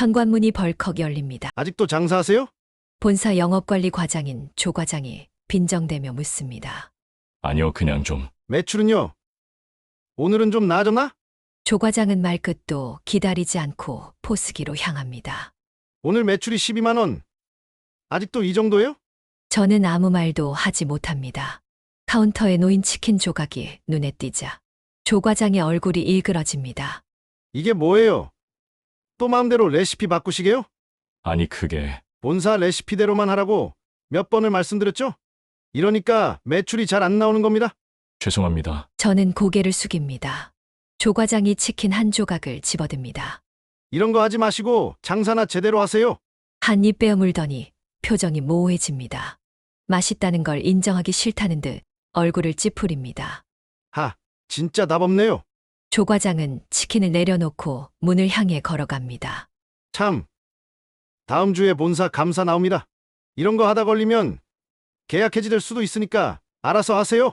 현관문이 벌컥 열립니다. 아직도 장사하세요? 본사 영업관리 과장인 조 과장이 빈정대며 묻습니다. 아니요, 그냥 좀. 매출은요? 오늘은 좀 나아졌나? 조 과장은 말끝도 기다리지 않고 포스기로 향합니다. 오늘 매출이 12만 원. 아직도 이 정도예요? 저는 아무 말도 하지 못합니다. 카운터에 놓인 치킨 조각이 눈에 띄자 조 과장의 얼굴이 일그러집니다. 이게 뭐예요? 또 마음대로 레시피 바꾸시게요? 아니, 그게. 본사 레시피대로만 하라고 몇 번을 말씀드렸죠? 이러니까 매출이 잘 안 나오는 겁니다. 죄송합니다. 저는 고개를 숙입니다. 조 과장이 치킨 한 조각을 집어듭니다. 이런 거 하지 마시고 장사나 제대로 하세요. 한 입 베어 물더니 표정이 모호해집니다. 맛있다는 걸 인정하기 싫다는 듯 얼굴을 찌푸립니다. 하, 진짜 답 없네요. 조 과장은 치킨을 내려놓고 문을 향해 걸어갑니다. 참, 다음 주에 본사 감사 나옵니다. 이런 거 하다 걸리면 계약 해지될 수도 있으니까 알아서 하세요.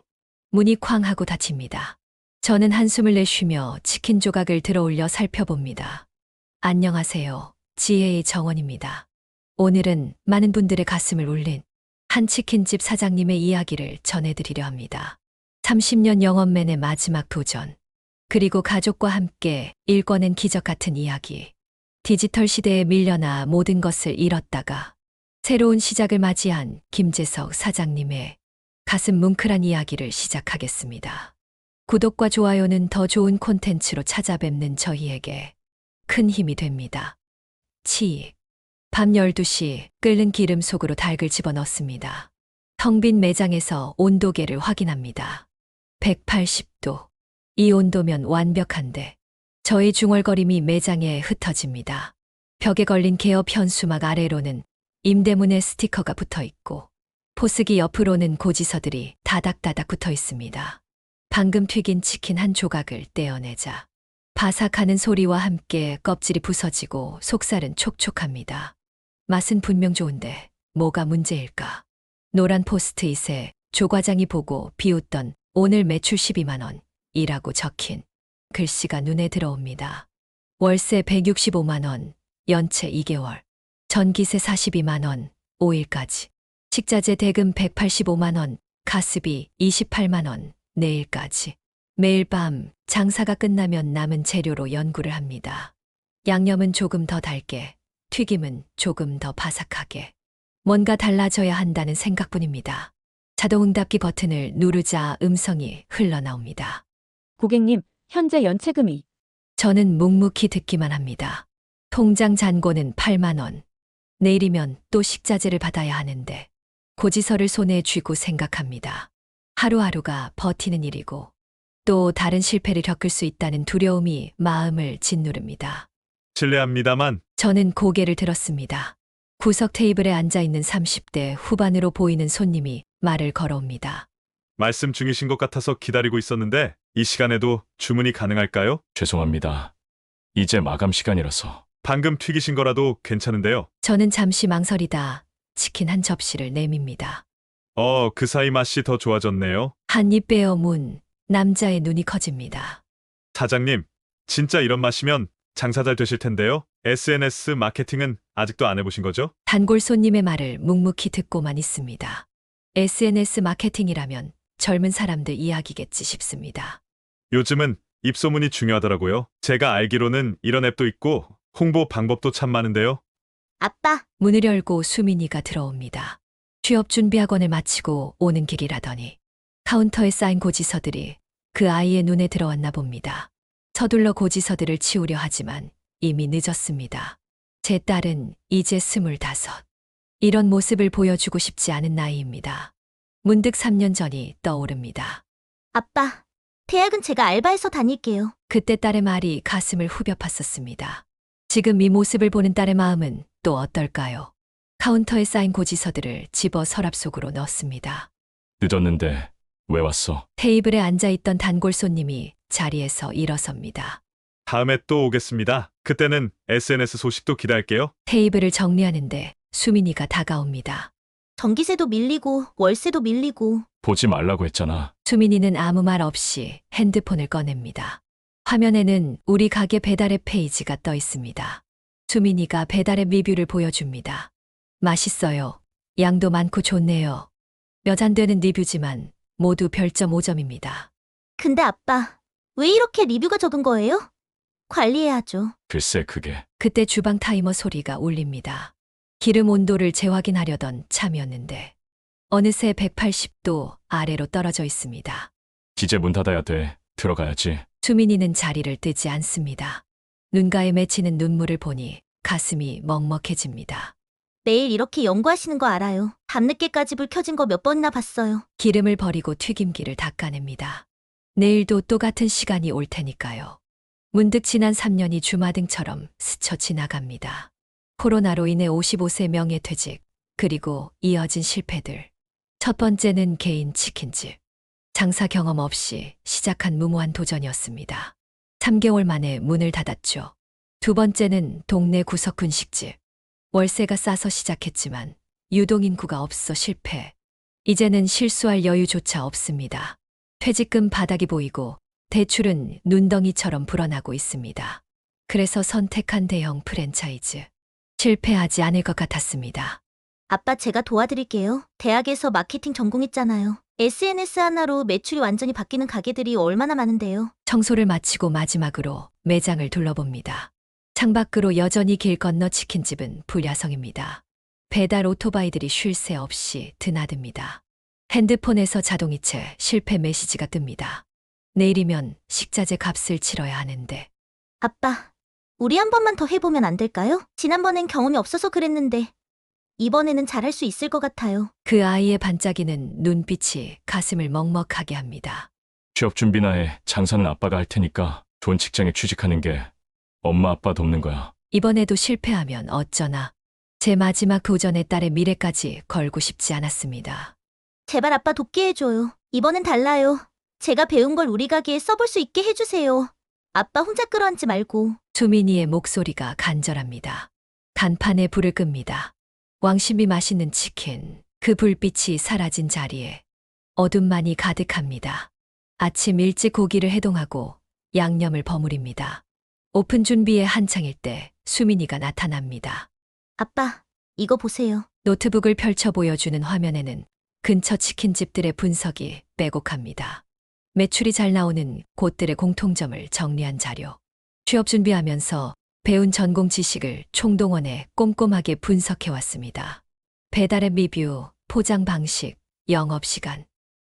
문이 쾅 하고 닫힙니다. 저는 한숨을 내쉬며 치킨 조각을 들어올려 살펴봅니다. 안녕하세요. 지혜의 정원입니다. 오늘은 많은 분들의 가슴을 울린 한 치킨집 사장님의 이야기를 전해드리려 합니다. 30년 영업맨의 마지막 도전, 그리고 가족과 함께 일궈낸 기적 같은 이야기. 디지털 시대에 밀려나 모든 것을 잃었다가 새로운 시작을 맞이한 김재석 사장님의 가슴 뭉클한 이야기를 시작하겠습니다. 구독과 좋아요는 더 좋은 콘텐츠로 찾아뵙는 저희에게 큰 힘이 됩니다. 치익. 밤 12시 끓는 기름 속으로 닭을 집어넣습니다. 텅 빈 매장에서 온도계를 확인합니다. 180도. 이 온도면 완벽한데 저의 중얼거림이 매장에 흩어집니다. 벽에 걸린 개업 현수막 아래로는 임대문의 스티커가 붙어 있고 포스기 옆으로는 고지서들이 다닥다닥 붙어 있습니다. 방금 튀긴 치킨 한 조각을 떼어내자 바삭하는 소리와 함께 껍질이 부서지고 속살은 촉촉합니다. 맛은 분명 좋은데 뭐가 문제일까? 노란 포스트잇에 조 과장이 보고 비웃던 오늘 매출 12만 원이라고 적힌 글씨가 눈에 들어옵니다. 월세 165만 원, 연체 2개월, 전기세 42만 원, 5일까지. 식자재 대금 185만 원, 가스비 28만 원, 내일까지. 매일 밤 장사가 끝나면 남은 재료로 연구를 합니다. 양념은 조금 더 달게, 튀김은 조금 더 바삭하게. 뭔가 달라져야 한다는 생각뿐입니다. 자동응답기 버튼을 누르자 음성이 흘러나옵니다. 고객님, 현재 연체금이. 저는 묵묵히 듣기만 합니다. 통장 잔고는 8만 원. 내일이면 또 식자재를 받아야 하는데 고지서를 손에 쥐고 생각합니다. 하루하루가 버티는 일이고 또 다른 실패를 겪을 수 있다는 두려움이 마음을 짓누릅니다. 실례합니다만 저는 고개를 들었습니다. 구석 테이블에 앉아있는 30대 후반으로 보이는 손님이 말을 걸어옵니다. 말씀 중이신 것 같아서 기다리고 있었는데 이 시간에도 주문이 가능할까요? 죄송합니다. 이제 마감 시간이라서. 방금 튀기신 거라도 괜찮은데요. 저는 잠시 망설이다 치킨 한 접시를 내밉니다. 그 사이 맛이 더 좋아졌네요. 한 입 베어 문 남자의 눈이 커집니다. 사장님, 진짜 이런 맛이면 장사 잘 되실 텐데요. SNS 마케팅은 아직도 안 해보신 거죠? 단골 손님의 말을 묵묵히 듣고만 있습니다. SNS 마케팅이라면 젊은 사람들 이야기겠지 싶습니다. 요즘은 입소문이 중요하더라고요. 제가 알기로는 이런 앱도 있고 홍보 방법도 참 많은데요. 아빠, 문을 열고 수민이가 들어옵니다. 취업 준비학원을 마치고 오는 길이라더니 카운터에 쌓인 고지서들이 그 아이의 눈에 들어왔나 봅니다. 서둘러 고지서들을 치우려 하지만 이미 늦었습니다. 제 딸은 이제 25. 이런 모습을 보여주고 싶지 않은 나이입니다. 문득 3년 전이 떠오릅니다. 아빠, 대학은 제가 알바해서 다닐게요. 그때 딸의 말이 가슴을 후벼 팠었습니다. 지금 이 모습을 보는 딸의 마음은 또 어떨까요? 카운터에 쌓인 고지서들을 집어 서랍 속으로 넣습니다. 늦었는데 왜 왔어? 테이블에 앉아있던 단골 손님이 자리에서 일어섭니다. 다음에 또 오겠습니다. 그때는 SNS 소식도 기다릴게요. 테이블을 정리하는데 수민이가 다가옵니다. 전기세도 밀리고 월세도 밀리고. 보지 말라고 했잖아. 수민이는 아무 말 없이 핸드폰을 꺼냅니다. 화면에는 우리 가게 배달앱 페이지가 떠 있습니다. 수민이가 배달의 리뷰를 보여줍니다. 맛있어요. 양도 많고 좋네요. 몇 안 되는 리뷰지만 모두 별점 5점입니다. 근데 아빠, 왜 이렇게 리뷰가 적은 거예요? 관리해야죠. 글쎄 그게. 그때 주방 타이머 소리가 울립니다. 기름 온도를 재확인하려던 참이었는데 어느새 180도 아래로 떨어져 있습니다. 이제 문 닫아야 돼. 들어가야지. 수민이는 자리를 뜨지 않습니다. 눈가에 맺히는 눈물을 보니 가슴이 먹먹해집니다. 매일 이렇게 연구하시는 거 알아요. 밤늦게까지 불 켜진 거 몇 번이나 봤어요. 기름을 버리고 튀김기를 닦아냅니다. 내일도 똑같은 시간이 올 테니까요. 문득 지난 3년이 주마등처럼 스쳐 지나갑니다. 코로나로 인해 55세 명예퇴직, 그리고 이어진 실패들. 첫 번째는 개인 치킨집. 장사 경험 없이 시작한 무모한 도전이었습니다. 3개월 만에 문을 닫았죠. 두 번째는 동네 구석 분식집. 월세가 싸서 시작했지만 유동인구가 없어 실패. 이제는 실수할 여유조차 없습니다. 퇴직금 바닥이 보이고 대출은 눈덩이처럼 불어나고 있습니다. 그래서 선택한 대형 프랜차이즈. 실패하지 않을 것 같았습니다. 아빠 제가 도와드릴게요. 대학에서 마케팅 전공했잖아요. SNS 하나로 매출이 완전히 바뀌는 가게들이 얼마나 많은데요. 청소를 마치고 마지막으로 매장을 둘러봅니다. 창밖으로 여전히 길 건너 치킨집은 불야성입니다. 배달 오토바이들이 쉴 새 없이 드나듭니다. 핸드폰에서 자동이체 실패 메시지가 뜹니다. 내일이면 식자재 값을 치러야 하는데 아빠, 우리 한 번만 더 해보면 안 될까요? 지난번엔 경험이 없어서 그랬는데 이번에는 잘할 수 있을 것 같아요. 그 아이의 반짝이는 눈빛이 가슴을 먹먹하게 합니다. 취업 준비나 해. 장사는 아빠가 할 테니까 좋은 직장에 취직하는 게 엄마 아빠 돕는 거야. 이번에도 실패하면 어쩌나. 제 마지막 도전에 딸의 미래까지 걸고 싶지 않았습니다. 제발 아빠 돕게 해줘요. 이번엔 달라요. 제가 배운 걸 우리 가게에 써볼 수 있게 해주세요. 아빠 혼자 끌어안지 말고. 수민이의 목소리가 간절합니다. 간판에 불을 끕니다. 왕심이 맛있는 치킨, 그 불빛이 사라진 자리에 어둠만이 가득합니다. 아침 일찍 고기를 해동하고 양념을 버무립니다. 오픈 준비에 한창일 때 수민이가 나타납니다. 아빠, 이거 보세요. 노트북을 펼쳐 보여주는 화면에는 근처 치킨집들의 분석이 빼곡합니다. 매출이 잘 나오는 곳들의 공통점을 정리한 자료. 취업 준비하면서 배운 전공 지식을 총동원해 꼼꼼하게 분석해왔습니다. 배달앱 리뷰, 포장 방식, 영업시간,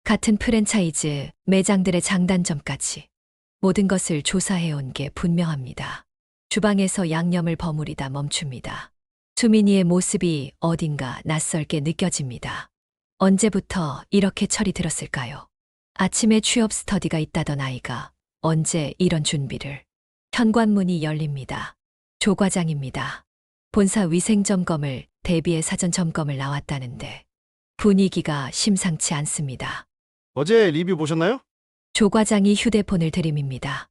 같은 프랜차이즈 매장들의 장단점까지 모든 것을 조사해온 게 분명합니다. 주방에서 양념을 버무리다 멈춥니다. 수민이의 모습이 어딘가 낯설게 느껴집니다. 언제부터 이렇게 철이 들었을까요? 아침에 취업 스터디가 있다던 아이가 언제 이런 준비를. 현관문이 열립니다. 조 과장입니다. 본사 위생점검을 대비해 사전 점검을 나왔다는데 분위기가 심상치 않습니다. 어제 리뷰 보셨나요? 조 과장이 휴대폰을 들이밉니다.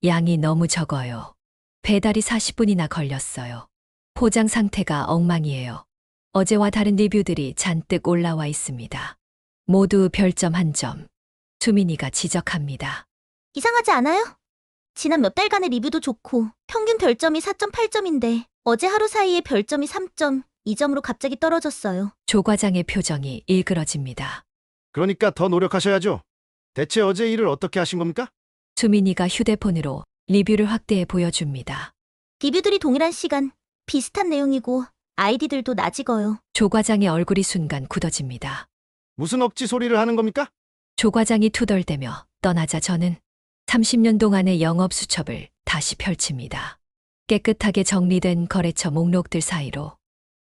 양이 너무 적어요. 배달이 40분이나 걸렸어요. 포장 상태가 엉망이에요. 어제와 다른 리뷰들이 잔뜩 올라와 있습니다. 모두 별점 1점. 수민이가 지적합니다. 이상하지 않아요? 지난 몇 달간의 리뷰도 좋고 평균 별점이 4.8점인데 어제 하루 사이에 별점이 3.2점으로 갑자기 떨어졌어요. 조 과장의 표정이 일그러집니다. 그러니까 더 노력하셔야죠. 대체 어제 일을 어떻게 하신 겁니까? 수민이가 휴대폰으로 리뷰를 확대해 보여줍니다. 리뷰들이 동일한 시간, 비슷한 내용이고 아이디들도 나직어요. 조 과장의 얼굴이 순간 굳어집니다. 무슨 억지 소리를 하는 겁니까? 조 과장이 투덜대며 떠나자 저는 30년 동안의 영업 수첩을 다시 펼칩니다. 깨끗하게 정리된 거래처 목록들 사이로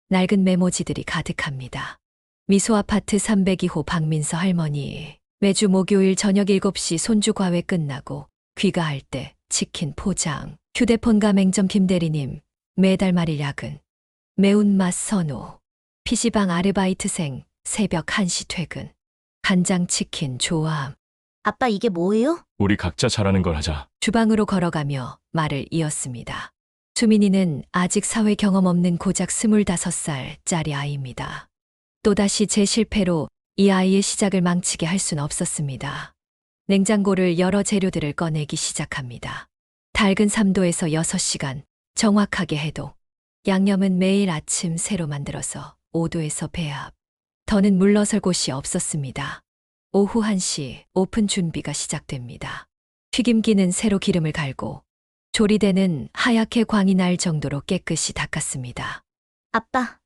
낡은 메모지들이 가득합니다. 미소 아파트 302호 박민서 할머니. 매주 목요일 저녁 7시 손주 과외 끝나고 귀가할 때 치킨 포장. 휴대폰 가맹점 김대리님. 매달 말일 야근. 매운맛 선호. PC방 아르바이트생 새벽 1시 퇴근. 간장치킨 좋아함. 아빠 이게 뭐예요? 우리 각자 잘하는 걸 하자. 주방으로 걸어가며 말을 이었습니다. 수민이는 아직 사회 경험 없는 고작 25살짜리 아이입니다. 또다시 제 실패로 이 아이의 시작을 망치게 할 수는 없었습니다. 냉장고를 열어 재료들을 꺼내기 시작합니다. 닭은 3도에서 6시간 정확하게 해도 양념은 매일 아침 새로 만들어서 5도에서 배합. 더는 물러설 곳이 없었습니다. 오후 1시 오픈 준비가 시작됩니다. 튀김기는 새로 기름을 갈고 조리대는 하얗게 광이 날 정도로 깨끗이 닦았습니다. 아빠,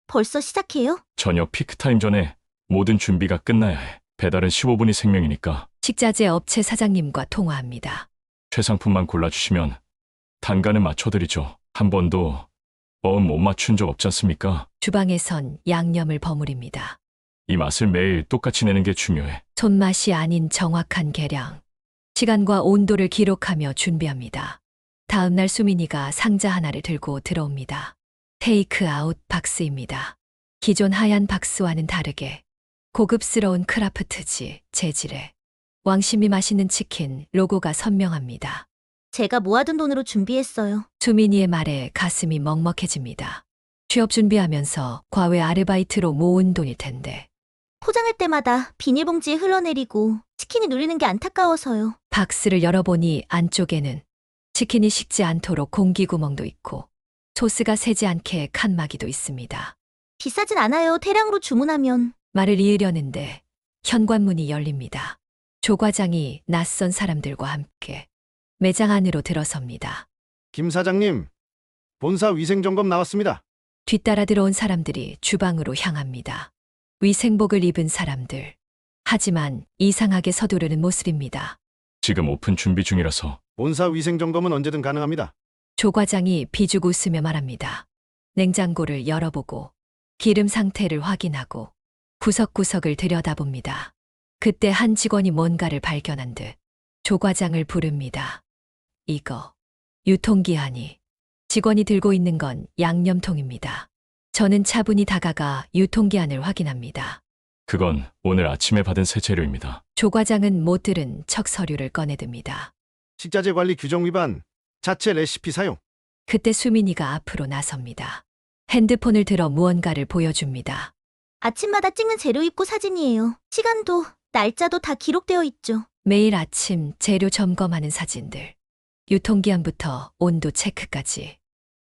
벌써 시작해요? 저녁 피크타임 전에 모든 준비가 끝나야 해. 배달은 15분이 생명이니까 식자재 업체 사장님과 통화합니다. 최상품만 골라주시면 단가는 맞춰드리죠. 한 번도 못 맞춘 적 없지 않습니까? 주방에선 양념을 버무립니다. 이 맛을 매일 똑같이 내는 게 중요해. 손맛이 아닌 정확한 계량. 시간과 온도를 기록하며 준비합니다. 다음 날 수민이가 상자 하나를 들고 들어옵니다. 테이크아웃 박스입니다. 기존 하얀 박스와는 다르게 고급스러운 크라프트지 재질에 왕심이 맛있는 치킨 로고가 선명합니다. 제가 모아둔 돈으로 준비했어요. 수민이의 말에 가슴이 먹먹해집니다. 취업 준비하면서 과외 아르바이트로 모은 돈일 텐데 포장할 때마다 비닐봉지에 흘러내리고 치킨이 눌리는 게 안타까워서요. 박스를 열어보니 안쪽에는 치킨이 식지 않도록 공기구멍도 있고 소스가 새지 않게 칸막이도 있습니다. 비싸진 않아요. 대량으로 주문하면. 말을 이으려는데 현관문이 열립니다. 조 과장이 낯선 사람들과 함께 매장 안으로 들어섭니다. 김 사장님, 본사 위생점검 나왔습니다. 뒤따라 들어온 사람들이 주방으로 향합니다. 위생복을 입은 사람들. 하지만 이상하게 서두르는 모습입니다. 지금 오픈 준비 중이라서 본사 위생점검은 언제든 가능합니다. 조 과장이 비죽 웃으며 말합니다. 냉장고를 열어보고 기름 상태를 확인하고 구석구석을 들여다봅니다. 그때 한 직원이 뭔가를 발견한 듯 조 과장을 부릅니다. 이거 유통기한이. 직원이 들고 있는 건 양념통입니다. 저는 차분히 다가가 유통기한을 확인합니다. 그건 오늘 아침에 받은 새 재료입니다. 조 과장은 못 들은 척 서류를 꺼내듭니다. 식자재 관리 규정 위반, 자체 레시피 사용. 그때 수민이가 앞으로 나섭니다. 핸드폰을 들어 무언가를 보여줍니다. 아침마다 찍는 재료 입고 사진이에요. 시간도 날짜도 다 기록되어 있죠. 매일 아침 재료 점검하는 사진들. 유통기한부터 온도 체크까지.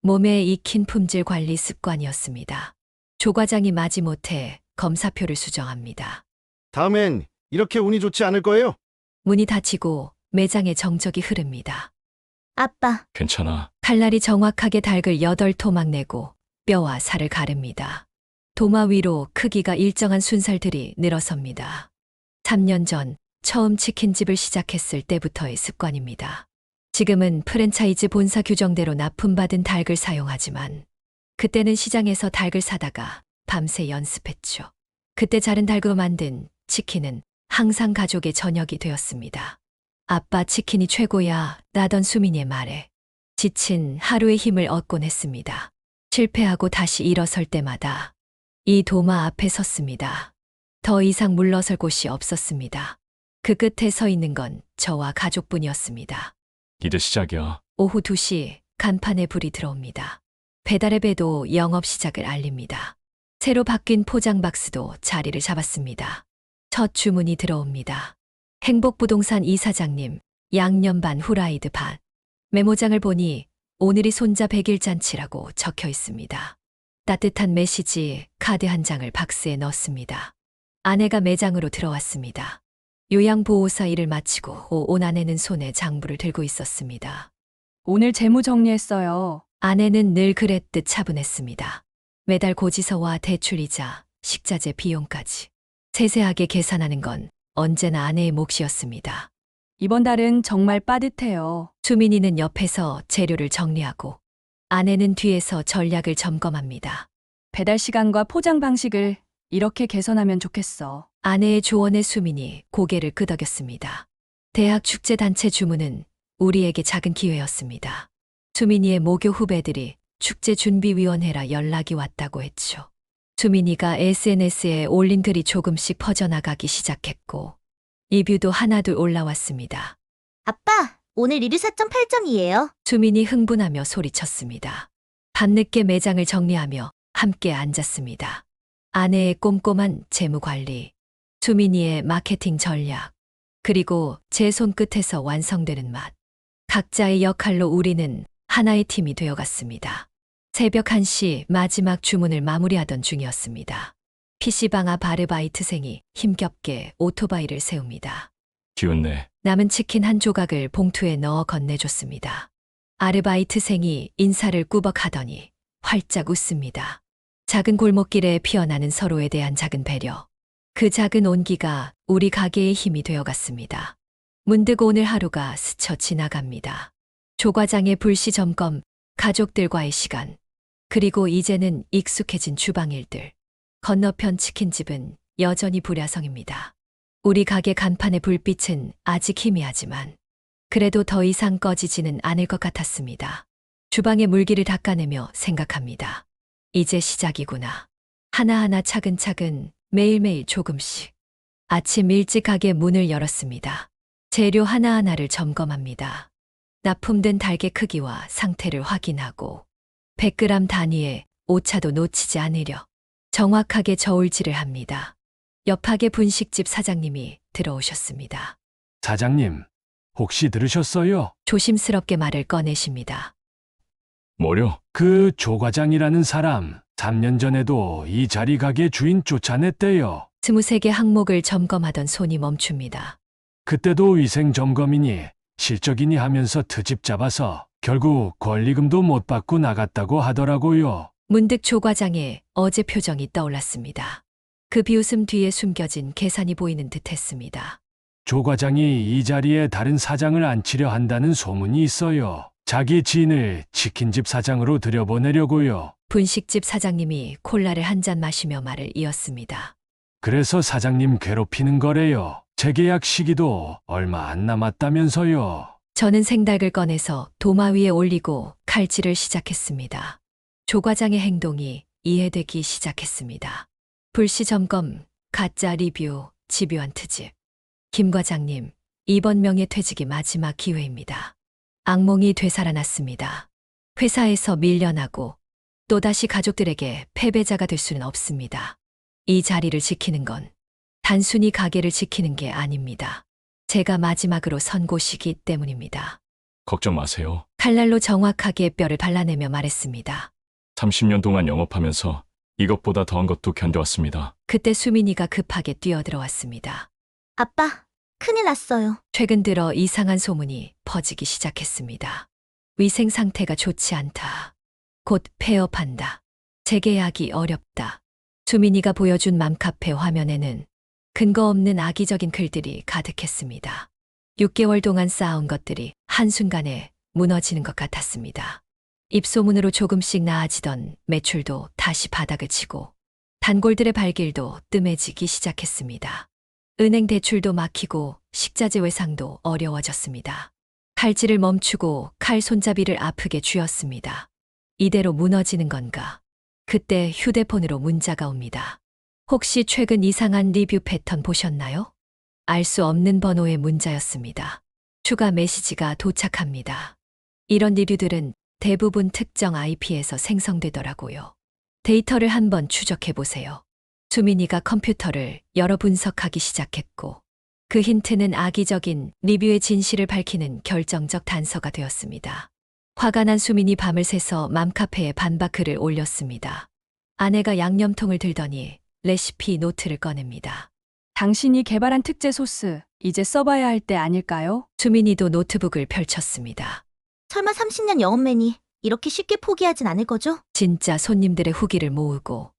몸에 익힌 품질 관리 습관이었습니다. 조 과장이 마지못해 검사표를 수정합니다. 다음엔 이렇게 운이 좋지 않을 거예요. 문이 닫히고 매장에 정적이 흐릅니다. 아빠, 괜찮아. 칼날이 정확하게 닭을 8토막 내고 뼈와 살을 가릅니다. 도마 위로 크기가 일정한 순살들이 늘어섭니다. 3년 전 처음 치킨집을 시작했을 때부터의 습관입니다. 지금은 프랜차이즈 본사 규정대로 납품받은 닭을 사용하지만 그때는 시장에서 닭을 사다가 밤새 연습했죠. 그때 자른 닭으로 만든 치킨은 항상 가족의 저녁이 되었습니다. 아빠 치킨이 최고야 라던 수민이의 말에 지친 하루의 힘을 얻곤 했습니다. 실패하고 다시 일어설 때마다 이 도마 앞에 섰습니다. 더 이상 물러설 곳이 없었습니다. 그 끝에 서 있는 건 저와 가족뿐이었습니다. 이제 시작이야. 오후 2시 간판에 불이 들어옵니다. 배달의 배도 영업 시작을 알립니다. 새로 바뀐 포장 박스도 자리를 잡았습니다. 첫 주문이 들어옵니다. 행복부동산 이사장님, 양념 반 후라이드 반. 메모장을 보니 오늘이 손자 100일 잔치라고 적혀 있습니다. 따뜻한 메시지 카드 한 장을 박스에 넣습니다. 아내가 매장으로 들어왔습니다. 요양보호사 일을 마치고 온 아내는 손에 장부를 들고 있었습니다. 오늘 재무 정리했어요. 아내는 늘 그랬듯 차분했습니다. 매달 고지서와 대출이자, 식자재 비용까지 세세하게 계산하는 건 언제나 아내의 몫이었습니다. 이번 달은 정말 빠듯해요. 수민이는 옆에서 재료를 정리하고 아내는 뒤에서 전략을 점검합니다. 배달 시간과 포장 방식을 이렇게 개선하면 좋겠어. 아내의 조언에 수민이 고개를 끄덕였습니다. 대학 축제 단체 주문은 우리에게 작은 기회였습니다. 수민이의 모교 후배들이 축제준비위원회라 연락이 왔다고 했죠. 수민이가 SNS에 올린 글이 조금씩 퍼져나가기 시작했고 리뷰도 하나둘 올라왔습니다. 아빠, 오늘 리뷰 4.8점이에요. 수민이 흥분하며 소리쳤습니다. 밤늦게 매장을 정리하며 함께 앉았습니다. 아내의 꼼꼼한 재무관리, 수민이의 마케팅 전략, 그리고 제 손끝에서 완성되는 맛. 각자의 역할로 우리는 하나의 팀이 되어갔습니다. 새벽 1시 마지막 주문을 마무리하던 중이었습니다. PC방 앞 아르바이트생이 힘겹게 오토바이를 세웁니다. 기운내. 남은 치킨 한 조각을 봉투에 넣어 건네줬습니다. 아르바이트생이 인사를 꾸벅하더니 활짝 웃습니다. 작은 골목길에 피어나는 서로에 대한 작은 배려. 그 작은 온기가 우리 가게의 힘이 되어갔습니다. 문득 오늘 하루가 스쳐 지나갑니다. 조과장의 불시 점검, 가족들과의 시간, 그리고 이제는 익숙해진 주방 일들. 건너편 치킨집은 여전히 불야성입니다. 우리 가게 간판의 불빛은 아직 희미하지만 그래도 더 이상 꺼지지는 않을 것 같았습니다. 주방의 물기를 닦아내며 생각합니다. 이제 시작이구나. 하나하나 차근차근 매일매일 조금씩. 아침 일찍 가게 문을 열었습니다. 재료 하나하나를 점검합니다. 납품된 달걀 크기와 상태를 확인하고 100g 단위의 오차도 놓치지 않으려 정확하게 저울질을 합니다. 옆하게 분식집 사장님이 들어오셨습니다. 사장님, 혹시 들으셨어요? 조심스럽게 말을 꺼내십니다. 뭐려? 그 조과장이라는 사람 3년 전에도 이 자리 가게 주인 쫓아냈대요. 23개 항목을 점검하던 손이 멈춥니다. 그때도 위생 점검이니 실적이니 하면서 트집 잡아서 결국 권리금도 못 받고 나갔다고 하더라고요. 문득 조 과장의 어제 표정이 떠올랐습니다. 그 비웃음 뒤에 숨겨진 계산이 보이는 듯 했습니다. 조과장이 이 자리에 다른 사장을 앉히려 한다는 소문이 있어요. 자기 지인을 치킨집 사장으로 들여보내려고요. 분식집 사장님이 콜라를 한 잔 마시며 말을 이었습니다. 그래서 사장님 괴롭히는 거래요. 재계약 시기도 얼마 안 남았다면서요. 저는 생닭을 꺼내서 도마 위에 올리고 칼질을 시작했습니다. 조 과장의 행동이 이해되기 시작했습니다. 불시 점검, 가짜 리뷰, 집요한 트집. 김 과장님, 이번 명예퇴직이 마지막 기회입니다. 악몽이 되살아났습니다. 회사에서 밀려나고 또다시 가족들에게 패배자가 될 수는 없습니다. 이 자리를 지키는 건 단순히 가게를 지키는 게 아닙니다. 제가 마지막으로 선 곳이기 때문입니다. 걱정 마세요. 칼날로 정확하게 뼈를 발라내며 말했습니다. 30년 동안 영업하면서 이것보다 더한 것도 견뎌왔습니다. 그때 수민이가 급하게 뛰어들어왔습니다. 아빠, 큰일 났어요. 최근 들어 이상한 소문이 퍼지기 시작했습니다. 위생 상태가 좋지 않다. 곧 폐업한다. 재계약이 어렵다. 수민이가 보여준 맘카페 화면에는 근거 없는 악의적인 글들이 가득했습니다. 6개월 동안 쌓아온 것들이 한순간에 무너지는 것 같았습니다. 입소문으로 조금씩 나아지던 매출도 다시 바닥을 치고 단골들의 발길도 뜸해지기 시작했습니다. 은행 대출도 막히고 식자재 외상도 어려워졌습니다. 칼질을 멈추고 칼 손잡이를 아프게 쥐었습니다. 이대로 무너지는 건가? 그때 휴대폰으로 문자가 옵니다. 혹시 최근 이상한 리뷰 패턴 보셨나요? 알 수 없는 번호의 문자였습니다. 추가 메시지가 도착합니다. 이런 리뷰들은 대부분 특정 IP에서 생성되더라고요. 데이터를 한번 추적해보세요. 수민이가 컴퓨터를 열어 분석하기 시작했고 그 힌트는 악의적인 리뷰의 진실을 밝히는 결정적 단서가 되었습니다. 화가 난 수민이 밤을 새서 맘카페에 반박 글을 올렸습니다. 아내가 양념통을 들더니 레시피 노트를 꺼냅니다. 당신이 개발한 특제 소스, 이제 써봐야 할 때 아닐까요? 수민이도 노트북을 펼쳤습니다. 설마 30년 영업맨이 이렇게 쉽게 포기하진 않을 거죠? 진짜 손님들의 후기를 모으고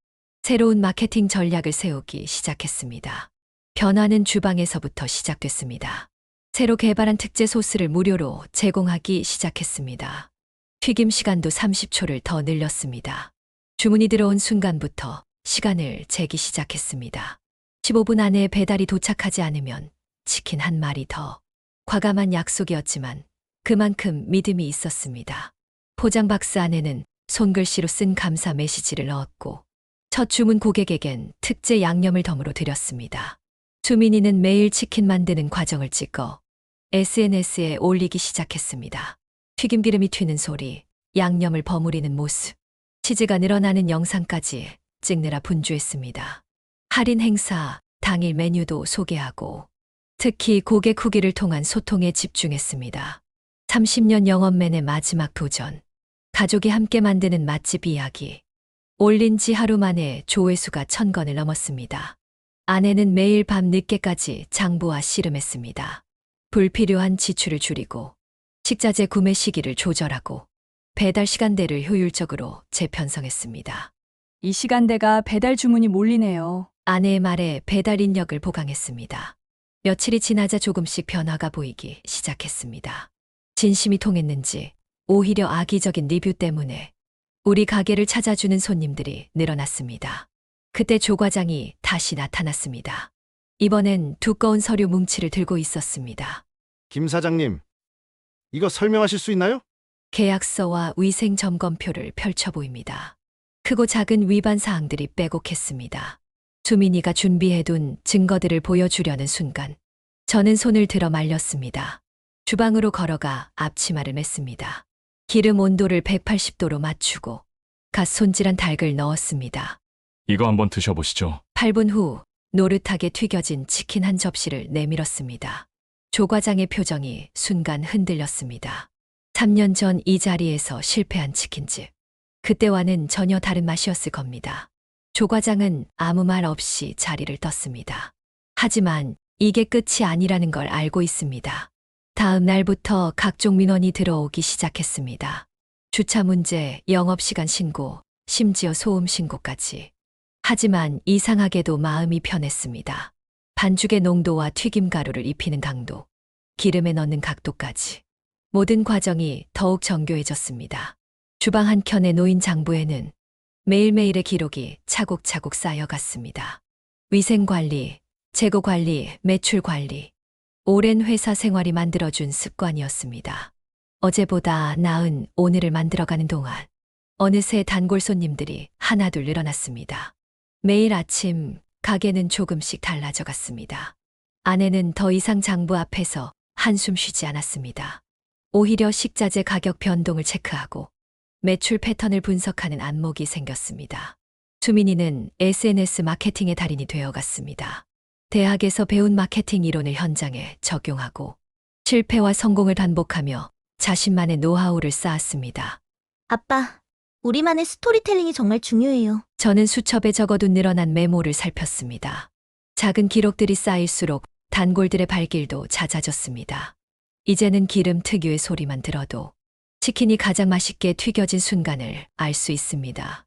새로운 마케팅 전략을 세우기 시작했습니다. 변화는 주방에서부터 시작됐습니다. 새로 개발한 특제 소스를 무료로 제공하기 시작했습니다. 튀김 시간도 30초를 더 늘렸습니다. 주문이 들어온 순간부터 시간을 재기 시작했습니다. 15분 안에 배달이 도착하지 않으면 치킨 한 마리 더. 과감한 약속이었지만 그만큼 믿음이 있었습니다. 포장 박스 안에는 손글씨로 쓴 감사 메시지를 넣었고 첫 주문 고객에겐 특제 양념을 덤으로 드렸습니다. 수민이는 매일 치킨 만드는 과정을 찍어 SNS에 올리기 시작했습니다. 튀김기름이 튀는 소리, 양념을 버무리는 모습, 치즈가 늘어나는 영상까지 찍느라 분주했습니다. 할인 행사, 당일 메뉴도 소개하고 특히 고객 후기를 통한 소통에 집중했습니다. 30년 영업맨의 마지막 도전. 가족이 함께 만드는 맛집 이야기. 올린 지 하루 만에 조회수가 1000건을 넘었습니다. 아내는 매일 밤 늦게까지 장보와 씨름했습니다. 불필요한 지출을 줄이고 식자재 구매 시기를 조절하고 배달 시간대를 효율적으로 재편성했습니다. 이 시간대가 배달 주문이 몰리네요. 아내의 말에 배달 인력을 보강했습니다. 며칠이 지나자 조금씩 변화가 보이기 시작했습니다. 진심이 통했는지 오히려 악의적인 리뷰 때문에 우리 가게를 찾아주는 손님들이 늘어났습니다. 그때 조 과장이 다시 나타났습니다. 이번엔 두꺼운 서류 뭉치를 들고 있었습니다. 김 사장님, 이거 설명하실 수 있나요? 계약서와 위생 점검표를 펼쳐 보입니다. 크고 작은 위반 사항들이 빼곡했습니다. 수민이가 준비해둔 증거들을 보여주려는 순간 저는 손을 들어 말렸습니다. 주방으로 걸어가 앞치마를 맸습니다. 기름 온도를 180도로 맞추고 갓 손질한 닭을 넣었습니다. 이거 한번 드셔보시죠. 8분 후 노릇하게 튀겨진 치킨 한 접시를 내밀었습니다. 조 과장의 표정이 순간 흔들렸습니다. 3년 전 이 자리에서 실패한 치킨집. 그때와는 전혀 다른 맛이었을 겁니다. 조 과장은 아무 말 없이 자리를 떴습니다. 하지만 이게 끝이 아니라는 걸 알고 있습니다. 다음 날부터 각종 민원이 들어오기 시작했습니다. 주차 문제, 영업시간 신고, 심지어 소음 신고까지. 하지만 이상하게도 마음이 편했습니다. 반죽의 농도와 튀김가루를 입히는 강도, 기름에 넣는 각도까지. 모든 과정이 더욱 정교해졌습니다. 주방 한켠에 놓인 장부에는 매일매일의 기록이 차곡차곡 쌓여갔습니다. 위생관리, 재고관리, 매출관리. 오랜 회사 생활이 만들어준 습관이었습니다. 어제보다 나은 오늘을 만들어가는 동안 어느새 단골 손님들이 하나둘 늘어났습니다. 매일 아침 가게는 조금씩 달라져 갔습니다. 아내는 더 이상 장부 앞에서 한숨 쉬지 않았습니다. 오히려 식자재 가격 변동을 체크하고 매출 패턴을 분석하는 안목이 생겼습니다. 수민이는 SNS 마케팅의 달인이 되어갔습니다. 대학에서 배운 마케팅 이론을 현장에 적용하고 실패와 성공을 반복하며 자신만의 노하우를 쌓았습니다. 아빠, 우리만의 스토리텔링이 정말 중요해요. 저는 수첩에 적어둔 늘어난 메모를 살폈습니다. 작은 기록들이 쌓일수록 단골들의 발길도 잦아졌습니다. 이제는 기름 특유의 소리만 들어도 치킨이 가장 맛있게 튀겨진 순간을 알 수 있습니다.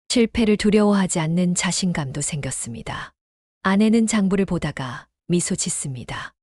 실패를 두려워하지 않는 자신감도 생겼습니다. 아내는 장부를 보다가 미소 짓습니다.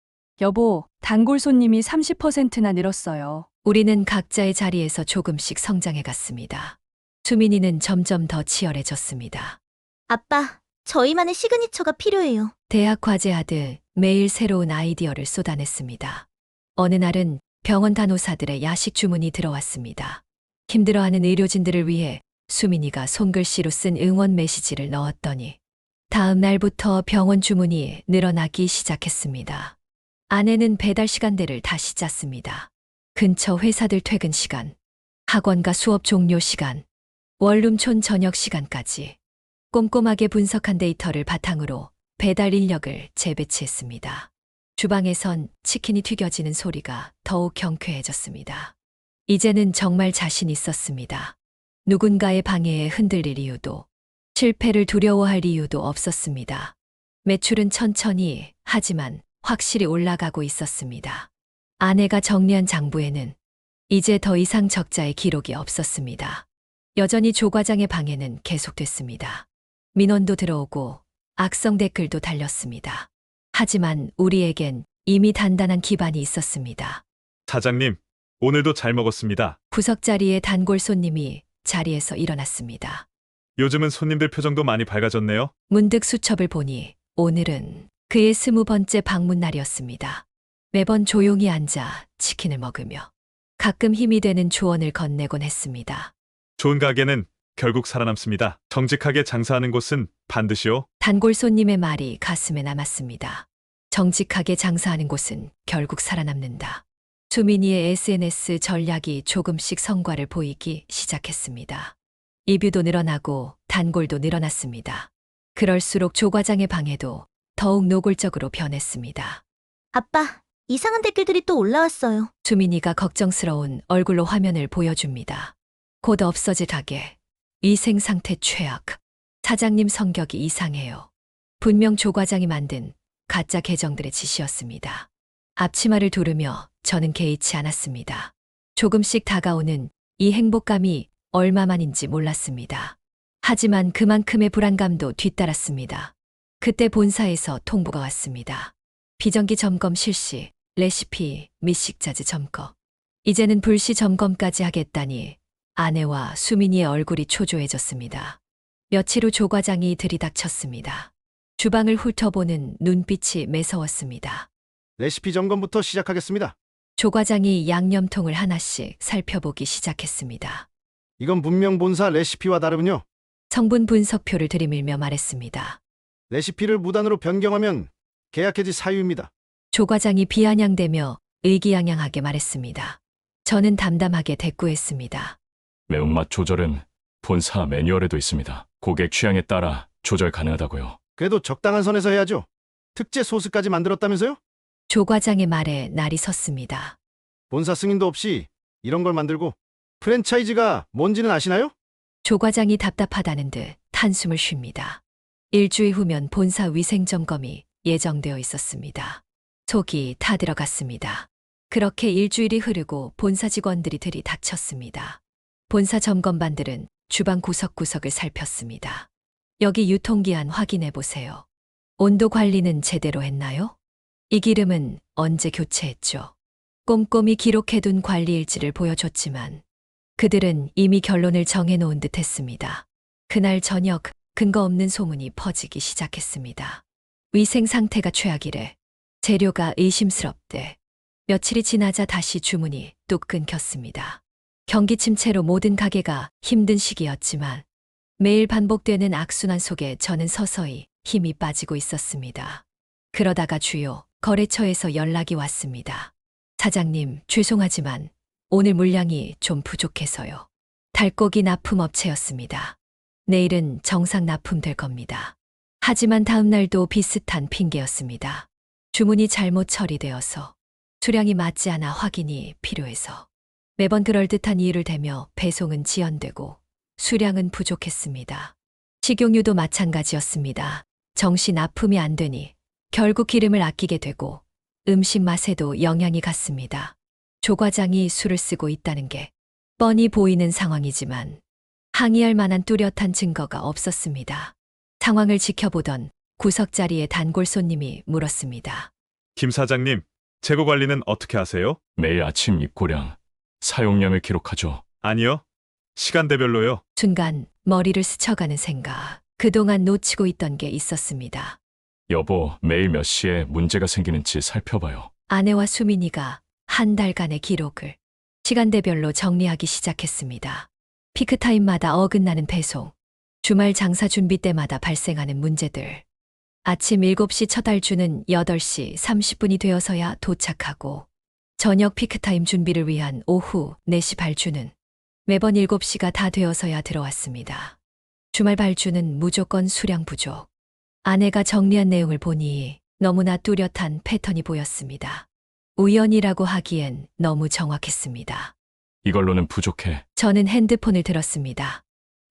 여보, 단골 손님이 30%나 늘었어요. 우리는 각자의 자리에서 조금씩 성장해 갔습니다. 수민이는 점점 더 치열해졌습니다. 아빠, 저희만의 시그니처가 필요해요. 대학 과제하듯 매일 새로운 아이디어를 쏟아냈습니다. 어느 날은 병원 간호사들의 야식 주문이 들어왔습니다. 힘들어하는 의료진들을 위해 수민이가 손글씨로 쓴 응원 메시지를 넣었더니 다음 날부터 병원 주문이 늘어나기 시작했습니다. 아내는 배달 시간대를 다시 짰습니다. 근처 회사들 퇴근 시간, 학원과 수업 종료 시간, 원룸촌 저녁 시간까지 꼼꼼하게 분석한 데이터를 바탕으로 배달 인력을 재배치했습니다. 주방에선 치킨이 튀겨지는 소리가 더욱 경쾌해졌습니다. 이제는 정말 자신 있었습니다. 누군가의 방해에 흔들릴 이유도, 실패를 두려워할 이유도 없었습니다. 매출은 천천히 하지만 확실히 올라가고 있었습니다. 아내가 정리한 장부에는 이제 더 이상 적자의 기록이 없었습니다. 여전히 조 과장의 방해는 계속됐습니다. 민원도 들어오고 악성 댓글도 달렸습니다. 하지만 우리에겐 이미 단단한 기반이 있었습니다. 사장님, 오늘도 잘 먹었습니다. 구석 자리에 단골 손님이 자리에서 일어났습니다. 요즘은 손님들 표정도 많이 밝아졌네요. 문득 수첩을 보니 오늘은 그의 20번째 방문 날이었습니다. 매번 조용히 앉아 치킨을 먹으며 가끔 힘이 되는 조언을 건네곤 했습니다. 좋은 가게는 결국 살아남습니다. 정직하게 장사하는 곳은 반드시요. 단골 손님의 말이 가슴에 남았습니다. 정직하게 장사하는 곳은 결국 살아남는다. 수민이의 SNS 전략이 조금씩 성과를 보이기 시작했습니다. 리뷰도 늘어나고 단골도 늘어났습니다. 그럴수록 조 과장의 방해도 더욱 노골적으로 변했습니다. 아빠, 이상한 댓글들이 또 올라왔어요. 수민이가 걱정스러운 얼굴로 화면을 보여줍니다. 곧 없어질 가게. 위생 상태 최악. 사장님 성격이 이상해요. 분명 조 과장이 만든 가짜 계정들의 짓이었습니다. 앞치마를 두르며 저는 개의치 않았습니다. 조금씩 다가오는 이 행복감이 얼마만인지 몰랐습니다. 하지만 그만큼의 불안감도 뒤따랐습니다. 그때 본사에서 통보가 왔습니다. 비정기 점검 실시, 레시피 및 식자재 점검. 이제는 불시 점검까지 하겠다니 아내와 수민이의 얼굴이 초조해졌습니다. 며칠 후 조 과장이 들이닥쳤습니다. 주방을 훑어보는 눈빛이 매서웠습니다. 레시피 점검부터 시작하겠습니다. 조 과장이 양념통을 하나씩 살펴보기 시작했습니다. 이건 분명 본사 레시피와 다르군요. 성분 분석표를 들이밀며 말했습니다. 레시피를 무단으로 변경하면 계약 해지 사유입니다. 조 과장이 비아냥대며 의기양양하게 말했습니다. 저는 담담하게 대꾸했습니다. 매운맛 조절은 본사 매뉴얼에도 있습니다. 고객 취향에 따라 조절 가능하다고요. 그래도 적당한 선에서 해야죠. 특제 소스까지 만들었다면서요? 조 과장의 말에 날이 섰습니다. 본사 승인도 없이 이런 걸 만들고 프랜차이즈가 뭔지는 아시나요? 조 과장이 답답하다는 듯 한숨을 쉽니다. 일주일 후면 본사 위생점검이 예정되어 있었습니다. 속이 타들어갔습니다. 그렇게 일주일이 흐르고 본사 직원들이 들이닥쳤습니다. 본사 점검반들은 주방 구석구석을 살폈습니다. 여기 유통기한 확인해 보세요. 온도 관리는 제대로 했나요? 이 기름은 언제 교체했죠? 꼼꼼히 기록해둔 관리 일지를 보여줬지만 그들은 이미 결론을 정해놓은 듯 했습니다. 그날 저녁 근거 없는 소문이 퍼지기 시작했습니다. 위생 상태가 최악이래. 재료가 의심스럽대. 며칠이 지나자 다시 주문이 뚝 끊겼습니다. 경기 침체로 모든 가게가 힘든 시기였지만 매일 반복되는 악순환 속에 저는 서서히 힘이 빠지고 있었습니다. 그러다가 주요 거래처에서 연락이 왔습니다. 사장님, 죄송하지만 오늘 물량이 좀 부족해서요. 닭고기 납품업체였습니다. 내일은 정상 납품될 겁니다. 하지만 다음 날도 비슷한 핑계였습니다. 주문이 잘못 처리되어서 수량이 맞지 않아 확인이 필요해서 매번 그럴듯한 이유를 대며 배송은 지연되고 수량은 부족했습니다. 식용유도 마찬가지였습니다. 정시 납품이 안 되니 결국 기름을 아끼게 되고 음식 맛에도 영향이 갔습니다. 조 과장이 술을 쓰고 있다는 게 뻔히 보이는 상황이지만 항의할 만한 뚜렷한 증거가 없었습니다. 상황을 지켜보던 구석자리의 단골 손님이 물었습니다. 김 사장님, 재고 관리는 어떻게 하세요? 매일 아침 입고량, 사용량을 기록하죠. 아니요. 시간대별로요. 순간 머리를 스쳐가는 생각. 그동안 놓치고 있던 게 있었습니다. 여보, 매일 몇 시에 문제가 생기는지 살펴봐요. 아내와 수민이가 한 달간의 기록을 시간대별로 정리하기 시작했습니다. 피크타임마다 어긋나는 배송, 주말 장사 준비 때마다 발생하는 문제들. 아침 7시 첫 알주는 8시 30분이 되어서야 도착하고 저녁 피크타임 준비를 위한 오후 4시 발주는 매번 7시가 다 되어서야 들어왔습니다. 주말 발주는 무조건 수량 부족. 아내가 정리한 내용을 보니 너무나 뚜렷한 패턴이 보였습니다. 우연이라고 하기엔 너무 정확했습니다. 이걸로는 부족해. 저는 핸드폰을 들었습니다.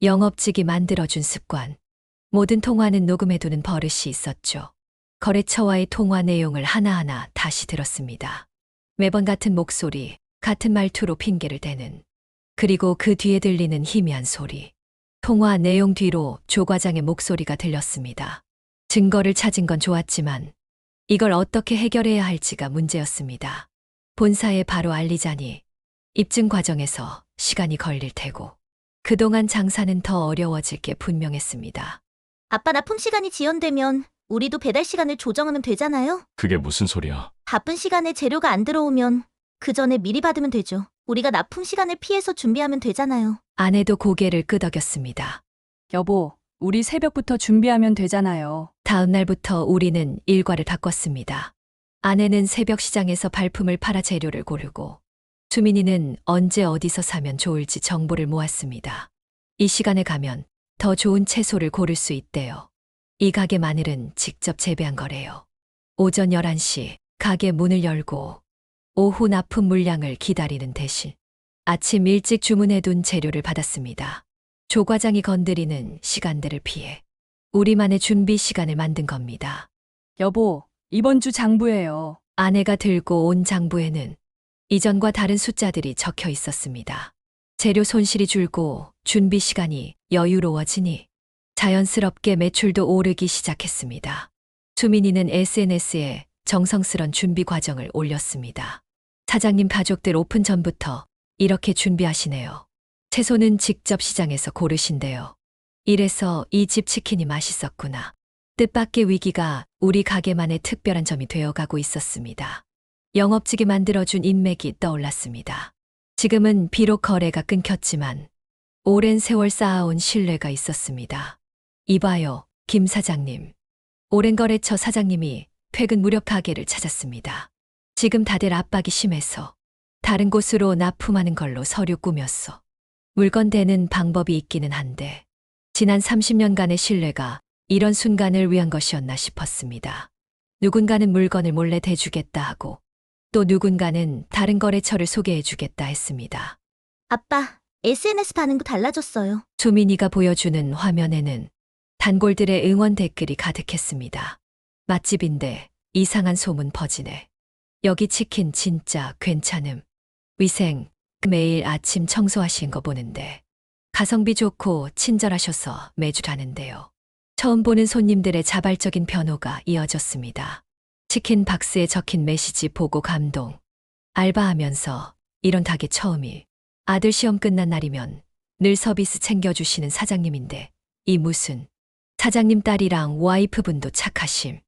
영업직이 만들어준 습관. 모든 통화는 녹음해두는 버릇이 있었죠. 거래처와의 통화 내용을 하나하나 다시 들었습니다. 매번 같은 목소리, 같은 말투로 핑계를 대는. 그리고 그 뒤에 들리는 희미한 소리. 통화 내용 뒤로 조 과장의 목소리가 들렸습니다. 증거를 찾은 건 좋았지만 이걸 어떻게 해결해야 할지가 문제였습니다. 본사에 바로 알리자니 입증 과정에서 시간이 걸릴 테고 그동안 장사는 더 어려워질 게 분명했습니다. 아빠 납품 시간이 지연되면 우리도 배달 시간을 조정하면 되잖아요. 그게 무슨 소리야? 바쁜 시간에 재료가 안 들어오면 그 전에 미리 받으면 되죠. 우리가 납품 시간을 피해서 준비하면 되잖아요. 아내도 고개를 끄덕였습니다. 여보, 우리 새벽부터 준비하면 되잖아요. 다음 날부터 우리는 일과를 바꿨습니다. 아내는 새벽 시장에서 발품을 팔아 재료를 고르고 수민이는 언제 어디서 사면 좋을지 정보를 모았습니다. 이 시간에 가면 더 좋은 채소를 고를 수 있대요. 이 가게 마늘은 직접 재배한 거래요. 오전 11시 가게 문을 열고 오후 납품 물량을 기다리는 대신 아침 일찍 주문해둔 재료를 받았습니다. 조 과장이 건드리는 시간들을 피해 우리만의 준비 시간을 만든 겁니다. 여보, 이번 주 장부예요. 아내가 들고 온 장부에는 이전과 다른 숫자들이 적혀 있었습니다. 재료 손실이 줄고 준비 시간이 여유로워지니 자연스럽게 매출도 오르기 시작했습니다. 수민이는 SNS에 정성스런 준비 과정을 올렸습니다. 사장님 가족들 오픈 전부터 이렇게 준비하시네요. 채소는 직접 시장에서 고르신대요. 이래서 이 집 치킨이 맛있었구나. 뜻밖의 위기가 우리 가게만의 특별한 점이 되어가고 있었습니다. 영업직이 만들어준 인맥이 떠올랐습니다. 지금은 비록 거래가 끊겼지만 오랜 세월 쌓아온 신뢰가 있었습니다. 이봐요, 김 사장님. 오랜 거래처 사장님이 퇴근 무렵 가게를 찾았습니다. 지금 다들 압박이 심해서 다른 곳으로 납품하는 걸로 서류 꾸몄어. 물건 대는 방법이 있기는 한데 지난 30년간의 신뢰가 이런 순간을 위한 것이었나 싶었습니다. 누군가는 물건을 몰래 대주겠다 하고 또 누군가는 다른 거래처를 소개해주겠다 했습니다. 아빠, SNS 반응도 달라졌어요. 수민이가 보여주는 화면에는 단골들의 응원 댓글이 가득했습니다. 맛집인데 이상한 소문 퍼지네. 여기 치킨 진짜 괜찮음. 위생, 매일 아침 청소하신 거 보는데 가성비 좋고 친절하셔서 매주 가는데요. 처음 보는 손님들의 자발적인 변호가 이어졌습니다. 치킨 박스에 적힌 메시지 보고 감동. 알바하면서 이런 가게 처음이. 아들 시험 끝난 날이면 늘 서비스 챙겨주시는 사장님인데 이 무슨. 사장님 딸이랑 와이프분도 착하심.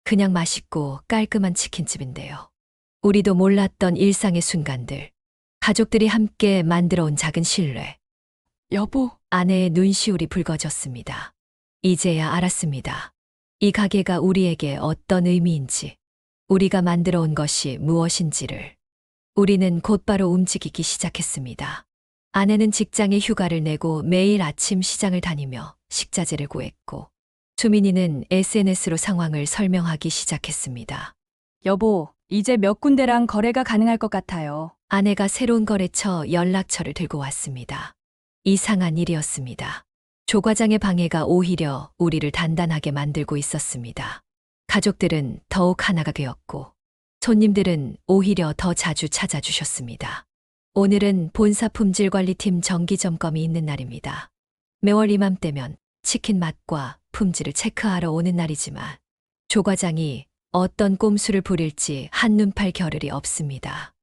그냥 맛있고 깔끔한 치킨집인데요. 우리도 몰랐던 일상의 순간들. 가족들이 함께 만들어 온 작은 신뢰. 여보, 아내의 눈시울이 붉어졌습니다. 이제야 알았습니다. 이 가게가 우리에게 어떤 의미인지, 우리가 만들어 온 것이 무엇인지를. 우리는 곧바로 움직이기 시작했습니다. 아내는 직장에 휴가를 내고 매일 아침 시장을 다니며 식자재를 구했고, 수민이는 SNS로 상황을 설명하기 시작했습니다. 여보, 이제 몇 군데랑 거래가 가능할 것 같아요. 아내가 새로운 거래처 연락처를 들고 왔습니다. 이상한 일이었습니다. 조 과장의 방해가 오히려 우리를 단단하게 만들고 있었습니다. 가족들은 더욱 하나가 되었고 손님들은 오히려 더 자주 찾아주셨습니다. 오늘은 본사 품질관리팀 정기점검이 있는 날입니다. 매월 이맘때면 치킨 맛과 품질을 체크하러 오는 날이지만 조 과장이 어떤 꼼수를 부릴지 한눈팔 겨를이 없습니다.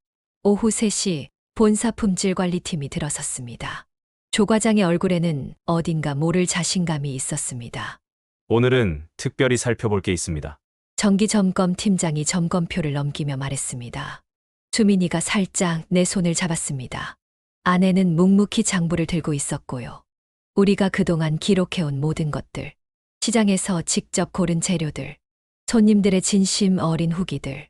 오후 3시 본사 품질관리팀이 들어섰습니다. 조 과장의 얼굴에는 어딘가 모를 자신감이 있었습니다. 오늘은 특별히 살펴볼 게 있습니다. 정기점검 팀장이 점검표를 넘기며 말했습니다. 수민이가 살짝 내 손을 잡았습니다. 아내는 묵묵히 장부를 들고 있었고요. 우리가 그동안 기록해온 모든 것들, 시장에서 직접 고른 재료들, 손님들의 진심 어린 후기들.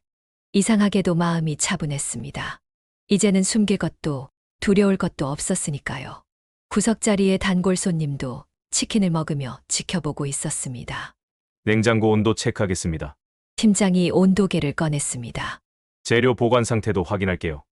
이상하게도 마음이 차분했습니다. 이제는 숨길 것도 두려울 것도 없었으니까요. 구석자리의 단골 손님도 치킨을 먹으며 지켜보고 있었습니다. 냉장고 온도 체크하겠습니다. 팀장이 온도계를 꺼냈습니다. 재료 보관 상태도 확인할게요.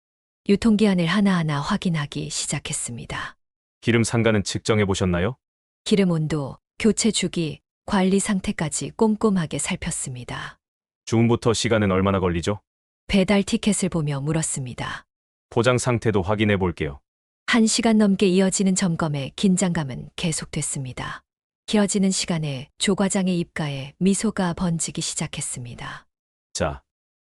유통기한을 하나하나 확인하기 시작했습니다. 기름 상가는 측정해 보셨나요? 기름 온도, 교체 주기, 관리 상태까지 꼼꼼하게 살폈습니다. 주문부터 시간은 얼마나 걸리죠? 배달 티켓을 보며 물었습니다. 포장 상태도 확인해 볼게요. 1시간 넘게 이어지는 점검에 긴장감은 계속됐습니다. 길어지는 시간에 조 과장의 입가에 미소가 번지기 시작했습니다. 자,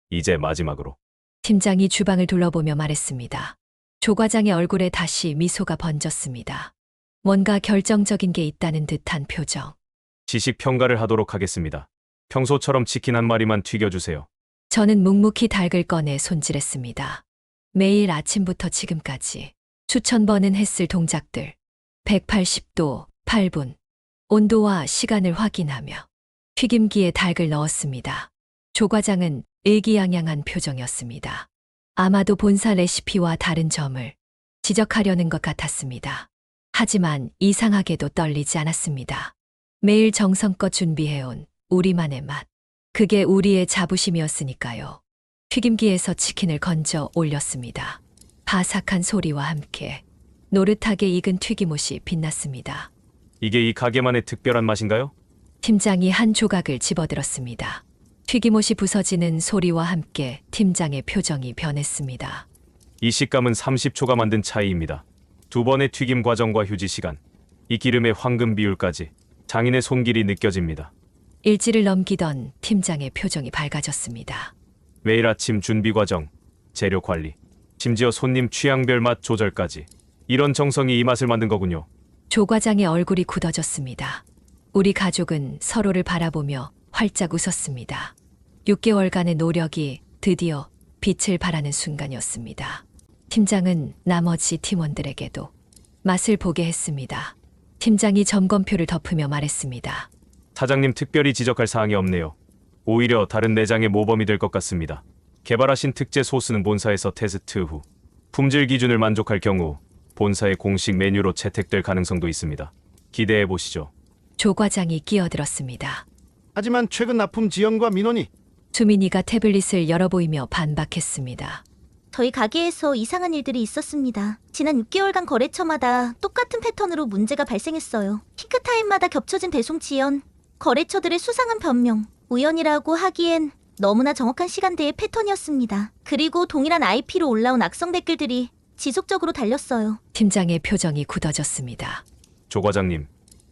이제 마지막으로. 팀장이 주방을 둘러보며 말했습니다. 조 과장의 얼굴에 다시 미소가 번졌습니다. 뭔가 결정적인 게 있다는 듯한 표정. 지식 평가를 하도록 하겠습니다. 평소처럼 치킨 한 마리만 튀겨주세요. 저는 묵묵히 닭을 꺼내 손질했습니다. 매일 아침부터 지금까지 수천 번은 했을 동작들. 180도, 8분. 온도와 시간을 확인하며 튀김기에 닭을 넣었습니다. 조 과장은 의기양양한 표정이었습니다. 아마도 본사 레시피와 다른 점을 지적하려는 것 같았습니다. 하지만 이상하게도 떨리지 않았습니다. 매일 정성껏 준비해온 우리만의 맛. 그게 우리의 자부심이었으니까요. 튀김기에서 치킨을 건져 올렸습니다. 바삭한 소리와 함께 노릇하게 익은 튀김옷이 빛났습니다. 이게 이 가게만의 특별한 맛인가요? 팀장이 한 조각을 집어들었습니다. 튀김옷이 부서지는 소리와 함께 팀장의 표정이 변했습니다. 이 식감은 30초가 만든 차이입니다. 두 번의 튀김 과정과 휴지 시간, 이 기름의 황금 비율까지 장인의 손길이 느껴집니다. 일지를 넘기던 팀장의 표정이 밝아졌습니다. 매일 아침 준비 과정, 재료 관리, 심지어 손님 취향별 맛 조절까지 이런 정성이 이 맛을 만든 거군요. 조 과장의 얼굴이 굳어졌습니다. 우리 가족은 서로를 바라보며 활짝 웃었습니다. 6개월간의 노력이 드디어 빛을 발하는 순간이었습니다. 팀장은 나머지 팀원들에게도 맛을 보게 했습니다. 팀장이 점검표를 덮으며 말했습니다. 사장님 특별히 지적할 사항이 없네요. 오히려 다른 내장의 모범이 될 것 같습니다. 개발하신 특제 소스는 본사에서 테스트 후 품질 기준을 만족할 경우 본사의 공식 메뉴로 채택될 가능성도 있습니다. 기대해 보시죠. 조 과장이 끼어들었습니다. 하지만 최근 납품 지연과 민원이 수민이가 태블릿을 열어보이며 반박했습니다. 저희 가게에서 이상한 일들이 있었습니다. 지난 6개월간 거래처마다 똑같은 패턴으로 문제가 발생했어요. 피크타임마다 겹쳐진 배송 지연, 거래처들의 수상한 변명, 우연이라고 하기엔 너무나 정확한 시간대의 패턴이었습니다. 그리고 동일한 IP로 올라온 악성 댓글들이 지속적으로 달렸어요. 팀장의 표정이 굳어졌습니다. 조 과장님,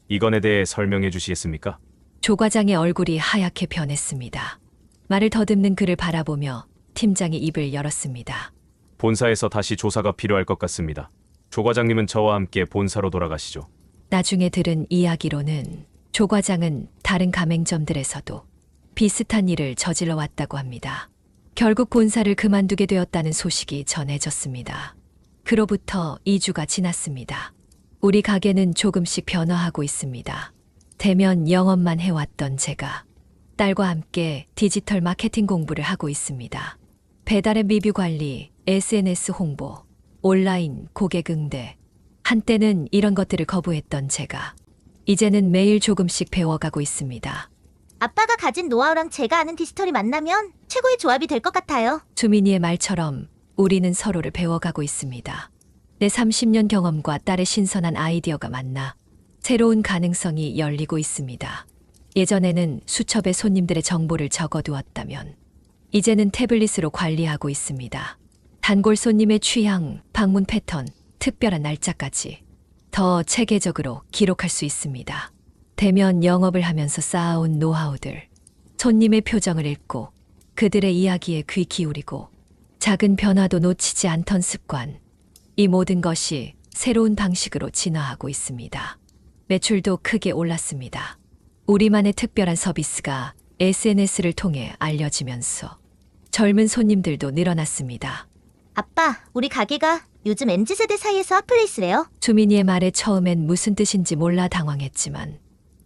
이 건에 대해 설명해 주시겠습니까? 조 과장의 얼굴이 하얗게 변했습니다. 말을 더듬는 그를 바라보며 팀장이 입을 열었습니다. 본사에서 다시 조사가 필요할 것 같습니다. 조 과장님은 저와 함께 본사로 돌아가시죠. 나중에 들은 이야기로는 조 과장은 다른 가맹점들에서도 비슷한 일을 저질러 왔다고 합니다. 결국 본사를 그만두게 되었다는 소식이 전해졌습니다. 그로부터 2주가 지났습니다. 우리 가게는 조금씩 변화하고 있습니다. 대면 영업만 해왔던 제가 딸과 함께 디지털 마케팅 공부를 하고 있습니다. 배달앱 리뷰 관리, SNS 홍보, 온라인 고객 응대. 한때는 이런 것들을 거부했던 제가 이제는 매일 조금씩 배워가고 있습니다. 아빠가 가진 노하우랑 제가 아는 디지털이 만나면 최고의 조합이 될 것 같아요. 수민이의 말처럼 우리는 서로를 배워가고 있습니다. 내 30년 경험과 딸의 신선한 아이디어가 만나 새로운 가능성이 열리고 있습니다. 예전에는 수첩에 손님들의 정보를 적어두었다면 이제는 태블릿으로 관리하고 있습니다. 단골 손님의 취향, 방문 패턴, 특별한 날짜까지 더 체계적으로 기록할 수 있습니다. 대면 영업을 하면서 쌓아온 노하우들, 손님의 표정을 읽고 그들의 이야기에 귀 기울이고 작은 변화도 놓치지 않던 습관, 이 모든 것이 새로운 방식으로 진화하고 있습니다. 매출도 크게 올랐습니다. 우리만의 특별한 서비스가 SNS를 통해 알려지면서 젊은 손님들도 늘어났습니다. 아빠, 우리 가게가 요즘 MZ세대 사이에서 핫플레이스래요. 수민이의 말에 처음엔 무슨 뜻인지 몰라 당황했지만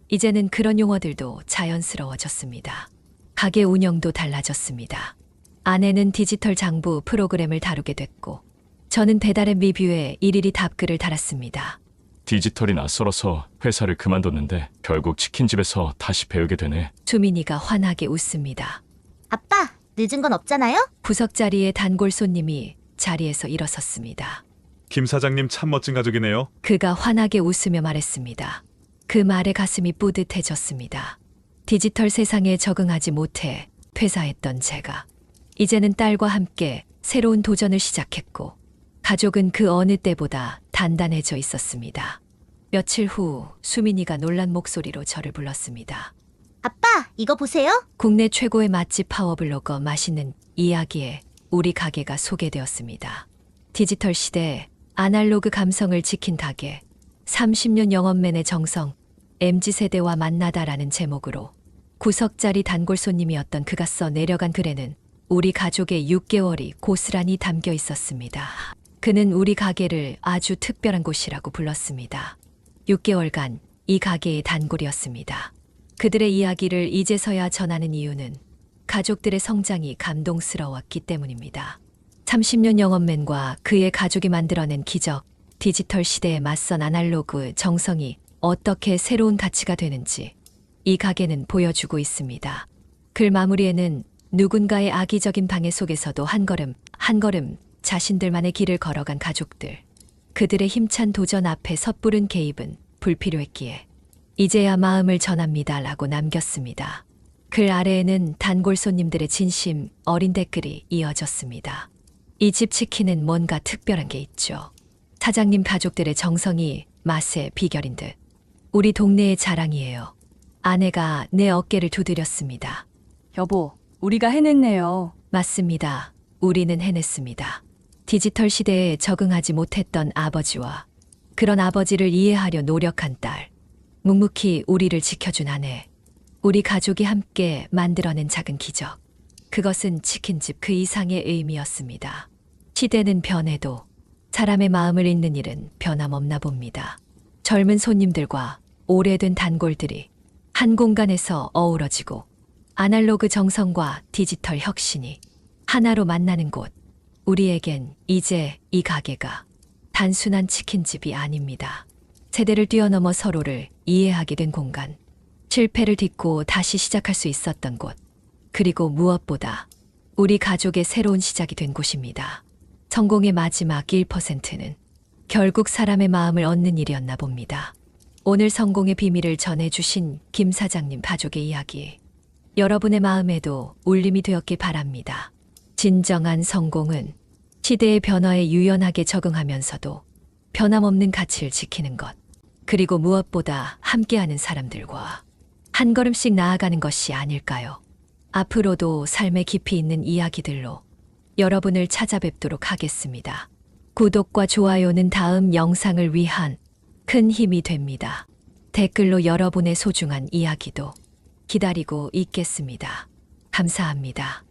이제는 그런 용어들도 자연스러워졌습니다. 가게 운영도 달라졌습니다. 아내는 디지털 장부 프로그램을 다루게 됐고 저는 배달앱 리뷰에 일일이 답글을 달았습니다. 디지털이 낯설어서 회사를 그만뒀는데 결국 치킨집에서 다시 배우게 되네. 수민이가 환하게 웃습니다. 아빠, 늦은 건 없잖아요? 구석 자리에 단골 손님이 자리에서 일어섰습니다. 김 사장님 참 멋진 가족이네요. 그가 환하게 웃으며 말했습니다. 그 말에 가슴이 뿌듯해졌습니다. 디지털 세상에 적응하지 못해 퇴사했던 제가 이제는 딸과 함께 새로운 도전을 시작했고 가족은 그 어느 때보다 단단해져 있었습니다. 며칠 후 수민이가 놀란 목소리로 저를 불렀습니다. 아빠, 이거 보세요. 국내 최고의 맛집 파워블로거 맛있는 이야기에 우리 가게가 소개되었습니다. 디지털 시대에 아날로그 감성을 지킨 가게, 30년 영업맨의 정성, MZ세대와 만나다라는 제목으로 구석자리 단골 손님이었던 그가 써 내려간 글에는 우리 가족의 6개월이 고스란히 담겨 있었습니다. 그는 우리 가게를 아주 특별한 곳이라고 불렀습니다. 6개월간 이 가게의 단골이었습니다. 그들의 이야기를 이제서야 전하는 이유는 가족들의 성장이 감동스러웠기 때문입니다. 30년 영업맨과 그의 가족이 만들어낸 기적, 디지털 시대에 맞선 아날로그 정성이 어떻게 새로운 가치가 되는지 이 가게는 보여주고 있습니다. 글 마무리에는 누군가의 악의적인 방해 속에서도 한 걸음 자신들만의 길을 걸어간 가족들. 그들의 힘찬 도전 앞에 섣부른 개입은 불필요했기에 이제야 마음을 전합니다라고 남겼습니다. 글 아래에는 단골 손님들의 진심 어린 댓글이 이어졌습니다. 이 집 치킨은 뭔가 특별한 게 있죠. 사장님 가족들의 정성이 맛의 비결인 듯. 우리 동네의 자랑이에요. 아내가 내 어깨를 두드렸습니다. 여보, 우리가 해냈네요. 맞습니다. 우리는 해냈습니다. 디지털 시대에 적응하지 못했던 아버지와 그런 아버지를 이해하려 노력한 딸. 묵묵히 우리를 지켜준 아내. 우리 가족이 함께 만들어낸 작은 기적. 그것은 치킨집 그 이상의 의미였습니다. 시대는 변해도 사람의 마음을 읽는 일은 변함없나 봅니다. 젊은 손님들과 오래된 단골들이 한 공간에서 어우러지고 아날로그 정성과 디지털 혁신이 하나로 만나는 곳. 우리에겐 이제 이 가게가 단순한 치킨집이 아닙니다. 세대를 뛰어넘어 서로를 이해하게 된 공간. 실패를 딛고 다시 시작할 수 있었던 곳. 그리고 무엇보다 우리 가족의 새로운 시작이 된 곳입니다. 성공의 마지막 1%는 결국 사람의 마음을 얻는 일이었나 봅니다. 오늘 성공의 비밀을 전해주신 김 사장님 가족의 이야기. 여러분의 마음에도 울림이 되었길 바랍니다. 진정한 성공은 시대의 변화에 유연하게 적응하면서도 변함없는 가치를 지키는 것. 그리고 무엇보다 함께하는 사람들과 한 걸음씩 나아가는 것이 아닐까요? 앞으로도 삶의 깊이 있는 이야기들로 여러분을 찾아뵙도록 하겠습니다. 구독과 좋아요는 다음 영상을 위한 큰 힘이 됩니다. 댓글로 여러분의 소중한 이야기도 기다리고 있겠습니다. 감사합니다.